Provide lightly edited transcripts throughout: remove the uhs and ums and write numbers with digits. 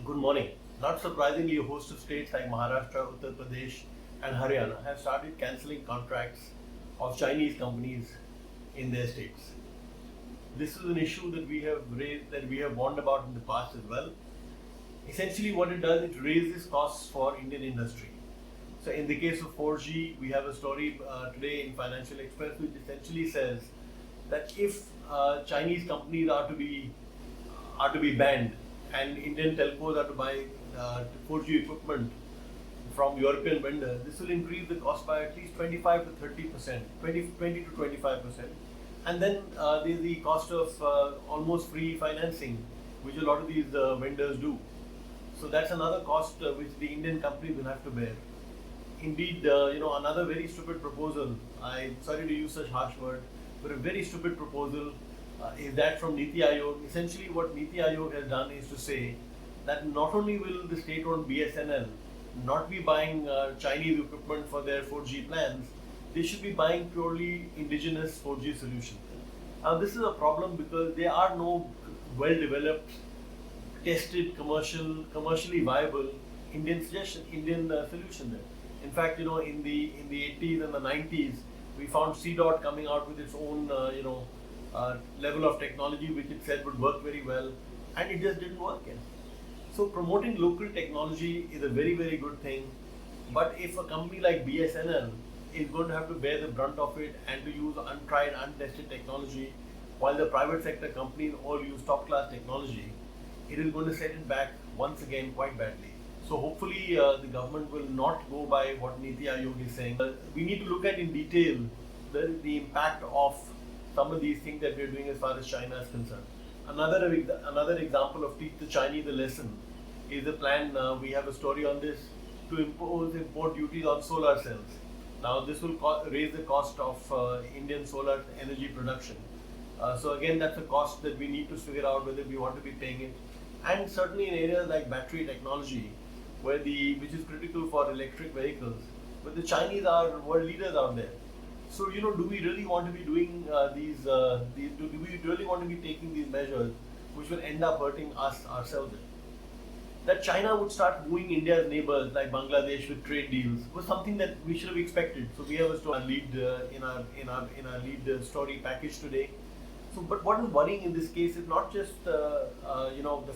Good morning. Not surprisingly, a host of states like Maharashtra, Uttar Pradesh, and Haryana have started cancelling contracts of Chinese companies in their states. This is an issue that we have raised, that we have warned about in the past as well. Essentially, what it does, it raises costs for Indian industry. So, in the case of 4G, we have a story today in Financial Express which essentially says that if Chinese companies are to be banned and Indian telcos are to buy 4G equipment from European vendors, this will increase the cost by at least 25 to 30%, 20 to 25%. And then there's the cost of almost free financing, which a lot of these vendors do. So that's another cost which the Indian companies will have to bear. Indeed, another very stupid proposal. I'm sorry to use such harsh word, but a very stupid proposal is that from Niti Aayog. Essentially, what Niti Aayog has done is to say that not only will the state-owned BSNL not be buying Chinese equipment for their 4G plans, they should be buying purely indigenous 4G solutions. Now, this is a problem because there are no well-developed, tested, commercially viable Indian solution there. In fact, in the 80s and the 90s, we found CDOT coming out with its own level of technology, which it said would work very well, and it just didn't work. So promoting local technology is a very very good thing, but if a company like BSNL is going to have to bear the brunt of it and to use untried, untested technology, while the private sector companies all use top class technology, it is going to set it back once again quite badly. So hopefully the government will not go by what Niti Aayog is saying. We need to look at in detail the impact of some of these things that we are doing as far as China is concerned. Another example of teach the Chinese a lesson is the plan. We have a story on this to impose import duties on solar cells. Now this will raise the cost of Indian solar energy production. So again, that's a cost that we need to figure out whether we want to be paying it. And certainly in areas like battery technology, which is critical for electric vehicles, but the Chinese are world leaders out there. So do we really want to be doing do we really want to be taking these measures, which will end up hurting us ourselves? That China would start wooing India's neighbors like Bangladesh with trade deals was something that we should have expected. So we have a story lead in our lead story package today. So, but what is worrying in this case is not just the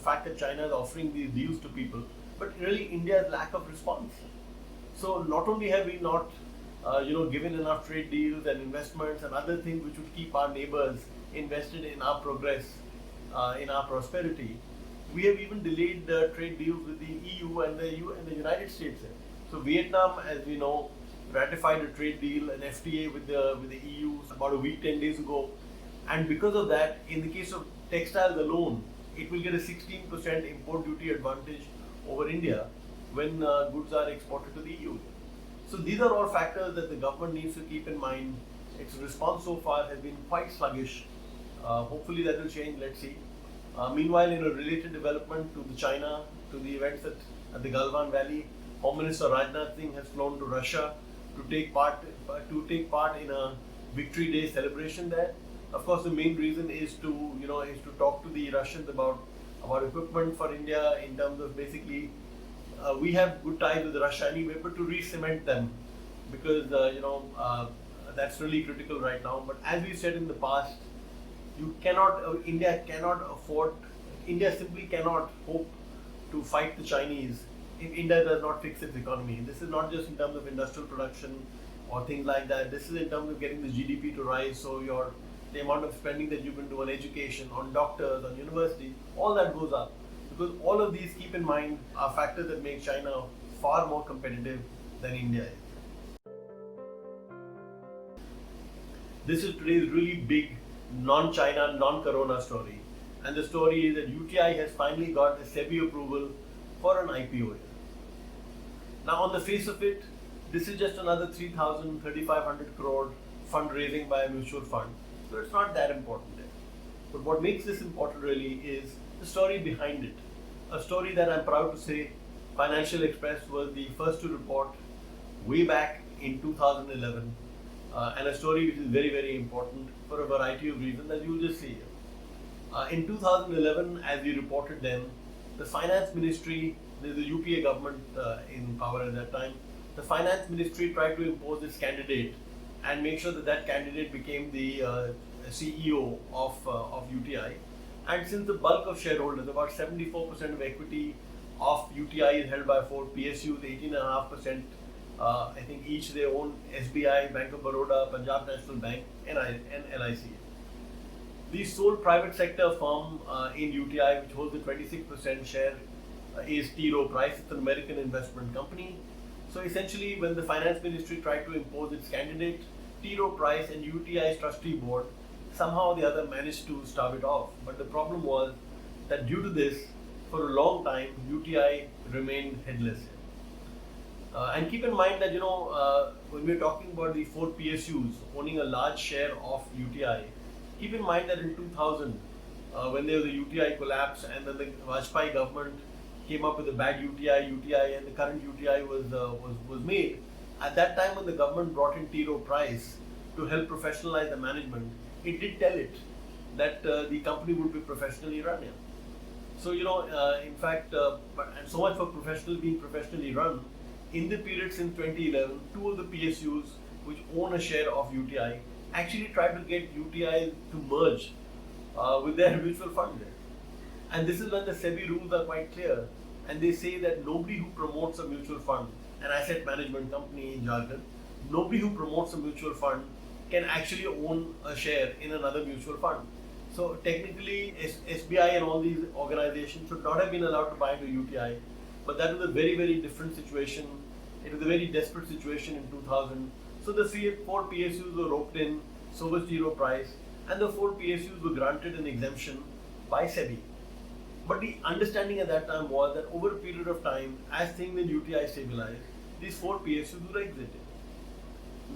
fact that China is offering these deals to people, but really India's lack of response. So not only have we not given enough trade deals and investments and other things which would keep our neighbors invested in our progress, in our prosperity, we have even delayed trade deals with the EU and the United States. So Vietnam, as we know, ratified a trade deal, an FTA with the EU about a week, 10 days ago. And because of that, in the case of textiles alone, it will get a 16% import duty advantage over India when goods are exported to the EU. So these are all factors that the government needs to keep in mind. Its response so far has been quite sluggish. Hopefully that will change, let's see. Meanwhile, in a related development to China, to the events at the Galwan Valley, Home Minister Rajnath Singh has flown to Russia to take part in a Victory Day celebration there. Of course, the main reason is to talk to the Russians about equipment for India in terms of basically we have good ties with Russia anyway, but to re-cement them because that's really critical right now. But as we said in the past, India simply cannot hope to fight the Chinese if India does not fix its economy. This is not just in terms of industrial production or things like that. This is in terms of getting the GDP to rise. So the amount of spending that you can do on education, on doctors, on university, all that goes up. Because all of these, keep in mind, are factors that make China far more competitive than India is. This is today's really big non-China, non-Corona story. And the story is that UTI has finally got a SEBI approval for an IPO. Now, on the face of it, this is just another 3,500 crore fundraising by a mutual fund. So it's not that important there. But what makes this important really is the story behind it. A story that I'm proud to say Financial Express was the first to report way back in 2011, and a story which is very, very important for a variety of reasons, as you will just see here. In 2011, as we reported then, the finance ministry, there's the UPA government in power at that time, the finance ministry tried to impose this candidate and make sure that that candidate became the CEO of UTI. And since the bulk of shareholders, about 74% of equity of UTI is held by 4 PSUs, 18.5%, I think each they own SBI, Bank of Baroda, Punjab National Bank, and LIC. The sole private sector firm in UTI, which holds a 26% share, is T. Rowe Price. It's an American investment company. So essentially, when the finance ministry tried to impose its candidate, T. Rowe Price and UTI's trustee board somehow or the other managed to stave it off. But the problem was that due to this, for a long time, UTI remained headless. And keep in mind that, when we're talking about the 4 PSUs owning a large share of UTI, keep in mind that in 2000, when there was a UTI collapse and then the Vajpayee government came up with a bad UTI and the current UTI was made, at that time when the government brought in T. Rowe Price to help professionalize the management, it did tell it that the company would be professionally run. Yeah. So, in fact, and so much for being professionally run. In the period since 2011, 2 of the PSUs which own a share of UTI actually tried to get UTI to merge with their mutual fund. And this is when the SEBI rules are quite clear, and they say that nobody who promotes a mutual fund, an asset management company in jargon, nobody who promotes a mutual fund can actually own a share in another mutual fund. So technically, SBI and all these organizations should not have been allowed to buy into UTI, but that was a very, very different situation. It was a very desperate situation in 2000. So the 4 PSUs were roped in, so was T. Rowe Price, and the 4 PSUs were granted an exemption by SEBI. But the understanding at that time was that over a period of time, as things in UTI stabilized, these 4 PSUs were exited.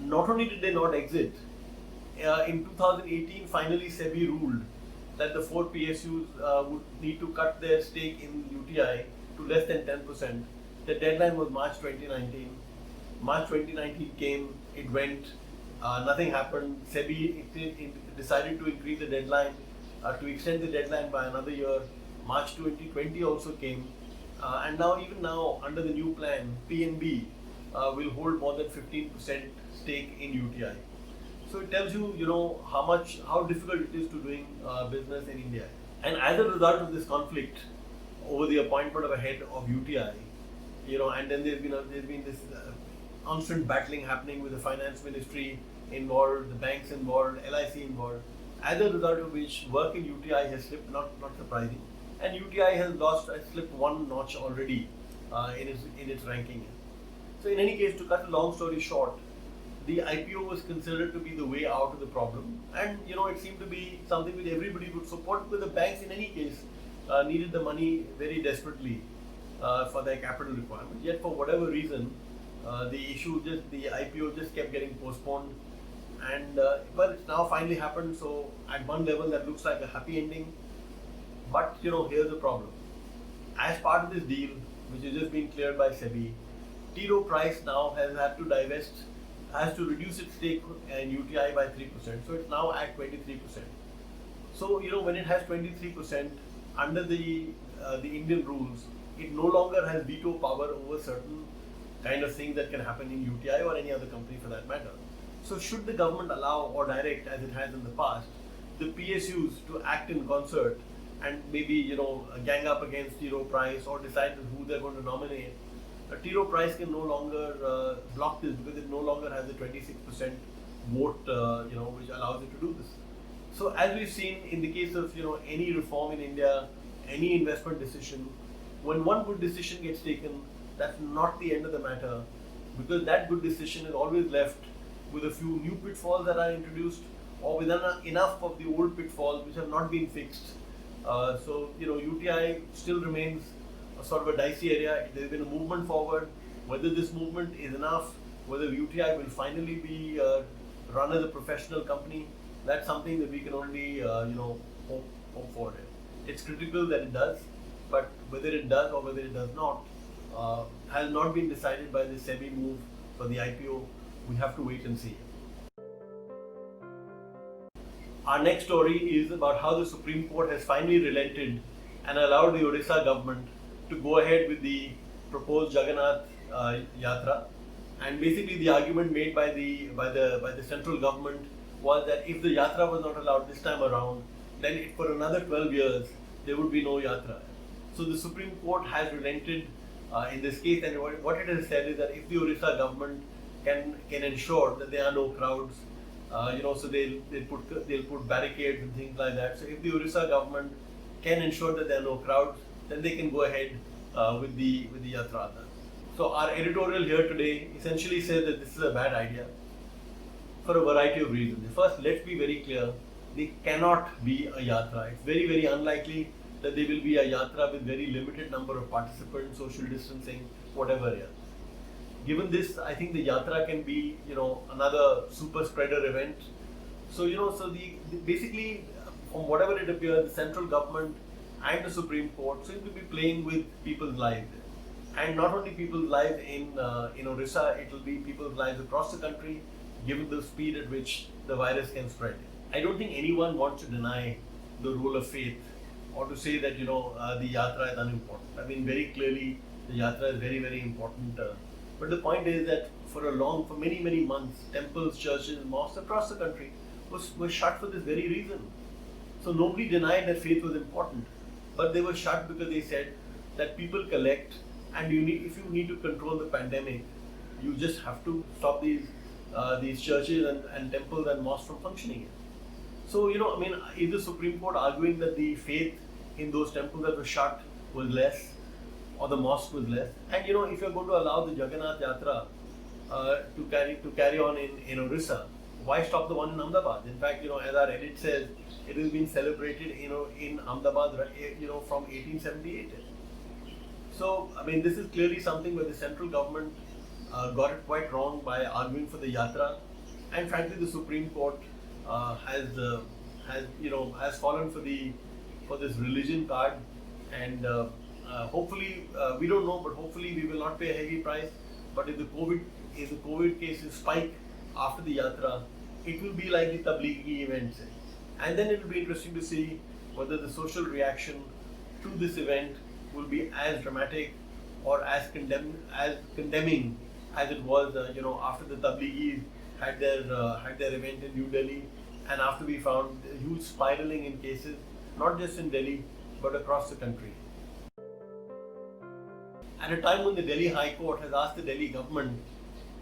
Not only did they not exit, in 2018, finally SEBI ruled that the 4 PSUs would need to cut their stake in UTI to less than 10%. The deadline was March 2019. March 2019 came, it went, nothing happened. SEBI decided to increase the deadline, to extend the deadline by another year. March 2020 also came. And even now, under the new plan, PNB will hold more than 15% stake in UTI. So it tells you, how difficult it is to doing business in India. And as a result of this conflict over the appointment of a head of UTI, and then there's been this constant battling happening with the finance ministry involved, the banks involved, LIC involved. As a result of which, work in UTI has slipped, not surprising, and UTI has slipped 1 notch already in its ranking. So in any case, to cut a long story short, the IPO was considered to be the way out of the problem, and it seemed to be something which everybody would support, because the banks in any case needed the money very desperately for their capital requirements. Yet for whatever reason, the IPO just kept getting postponed, and it's now finally happened. So at one level that looks like a happy ending, but here's the problem. As part of this deal, which has just been cleared by SEBI, T. Rowe Price now has to reduce its stake in UTI by 3%. So it's now at 23%. So when it has 23% under the Indian rules, it no longer has veto power over certain kind of things that can happen in UTI or any other company for that matter. So should the government allow or direct, as it has in the past, the PSUs to act in concert and maybe gang up against T. Rowe Price or decide who they're going to nominate, T. Rowe Price can no longer block this, because it no longer has a 26% vote, which allows it to do this. So as we've seen in the case of any reform in India, any investment decision, when one good decision gets taken, that's not the end of the matter, because that good decision is always left with a few new pitfalls that are introduced, or with enough of the old pitfalls which have not been fixed. So UTI still remains a sort of a dicey area. There's been a movement forward. Whether this movement is enough, whether UTI will finally be run as a professional company, that's something that we can only hope for. It's critical that it does, but whether it does or whether it does not has not been decided by the SEBI move for the IPO. We have to wait and see. Our next story is about how the Supreme Court has finally relented and allowed the Odisha government to go ahead with the proposed Jagannath Yatra. And basically, the argument made by the central government was that if the yatra was not allowed this time around, then for another 12 years there would be no yatra. So the Supreme Court has relented in this case, and what it has said is that if the Orissa government can ensure that there are no crowds, so they'll put barricades and things like that. So if the Orissa government can ensure that there are no crowds, then they can go ahead with the yatra. So our editorial here today essentially says that this is a bad idea for a variety of reasons. First, let's be very clear, there cannot be a yatra. It's very, very unlikely that there will be a yatra with very limited number of participants, social distancing, whatever else. Given this, I think the yatra can be, another super spreader event. So, basically, from whatever it appears, the central government and the Supreme Court seem to be playing with people's lives. And not only people's lives in Orissa, it will be people's lives across the country, given the speed at which the virus can spread. I don't think anyone wants to deny the role of faith or to say that the yatra is unimportant. I mean, very clearly the yatra is very, very important. But the point is that for many, many months, temples, churches, mosques across the country were shut for this very reason. So nobody denied that faith was important, but they were shut because they said that people collect, and if you need to control the pandemic, you just have to stop these churches and temples and mosques from functioning. So, is the Supreme Court arguing that the faith in those temples that were shut was less, or the mosque was less? And if you're going to allow the Jagannath Yatra to carry on in Orissa, why stop the one in Ahmedabad? In fact, as our edit says, it has been celebrated in Ahmedabad from 1878. So, this is clearly something where the central government got it quite wrong by arguing for the yatra, and frankly, the Supreme Court has fallen for this religion card, and hopefully we don't know, but hopefully we will not pay a heavy price. But if the COVID cases spike after the yatra, it will be like the Tablighi events, and then it will be interesting to see whether the social reaction to this event will be as dramatic or as condemning as it was, after the Tablighi had their event in New Delhi, and after we found a huge spiraling in cases, not just in Delhi but across the country. At a time when the Delhi High Court has asked the Delhi government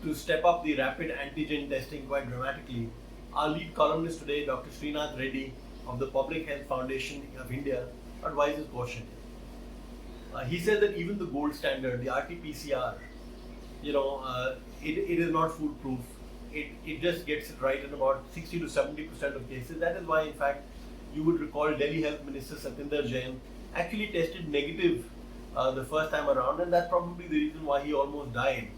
to step up the rapid antigen testing quite dramatically, our lead columnist today, Dr. Srinath Reddy of the Public Health Foundation of India, advises caution. He says that even the gold standard, the RT-PCR, it is not foolproof. It just gets it right in about 60 to 70% of cases. That is why, in fact, you would recall Delhi Health Minister Satinder Jain actually tested negative the first time around, and that's probably the reason why he almost died,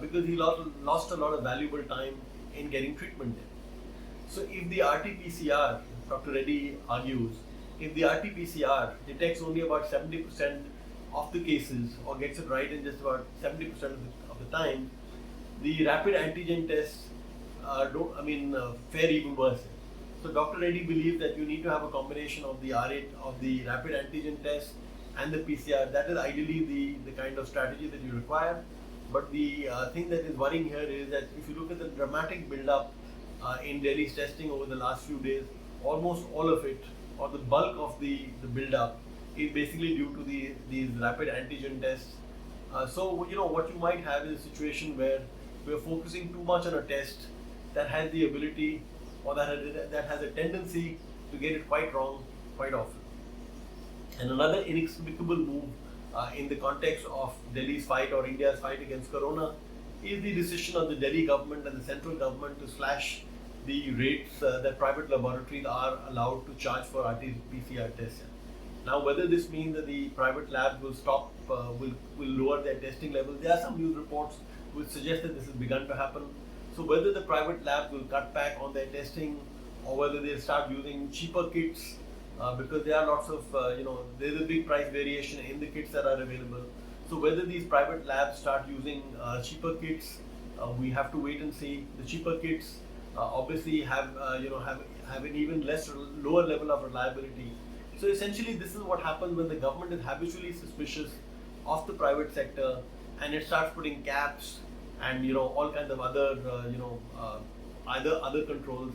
because he lost a lot of valuable time in getting treatment there. So if the RT-PCR, Dr. Reddy argues, if the RT-PCR detects only about 70% of the cases or gets it right in just about 70% of the time, the rapid antigen tests fare even worse. So Dr. Reddy believes that you need to have a combination of the rapid antigen test and the PCR. That is ideally the kind of strategy that you require. But the thing that is worrying here is that if you look at the dramatic build-up in Delhi's testing over the last few days, almost all of it, or the bulk of the build-up, is basically due to these rapid antigen tests. So what you might have is a situation where we are focusing too much on a test that has the ability, or that has a tendency to get it quite wrong quite often. And another inexplicable move in the context of Delhi's fight or India's fight against Corona is the decision of the Delhi government and the central government to slash the rates that private laboratories are allowed to charge for RT-PCR tests. Now, whether this means that the private labs will stop, will lower their testing levels, there are some news reports which suggest that this has begun to happen. So whether the private labs will cut back on their testing, or whether they'll start using cheaper kits, because there are lots of, there's a big price variation in the kits that are available. So whether these private labs start using cheaper kits, we have to wait and see. The cheaper kits obviously have an even lower level of reliability. So essentially, this is what happens when the government is habitually suspicious of the private sector, and it starts putting caps and all kinds of other either other controls.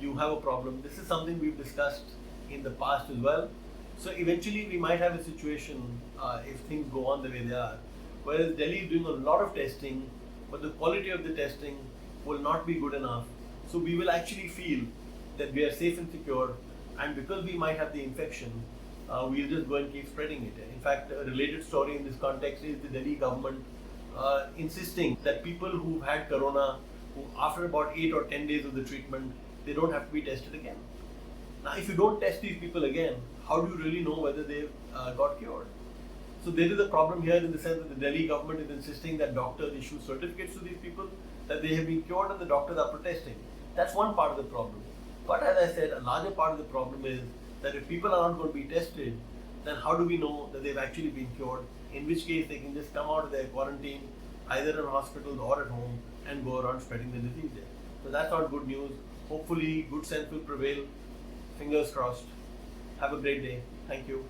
You have a problem. This is something we've discussed in the past as well. So eventually, we might have a situation if things go on the way they are, whereas Delhi is doing a lot of testing, but the quality of the testing will not be good enough. So we will actually feel that we are safe and secure, and because we might have the infection, we'll just go and keep spreading it. In fact, a related story in this context is the Delhi government insisting that people who've had corona, who after about 8 or 10 days of the treatment, they don't have to be tested again. Now, if you don't test these people again, how do you really know whether they've got cured? So there is a problem here in the sense that the Delhi government is insisting that doctors issue certificates to these people that they have been cured, and the doctors are protesting. That's one part of the problem. But as I said, a larger part of the problem is that if people are not going to be tested, then how do we know that they've actually been cured? In which case they can just come out of their quarantine, either in hospitals or at home, and go around spreading the disease there. So that's not good news. Hopefully good sense will prevail. Fingers crossed. Have a great day. Thank you.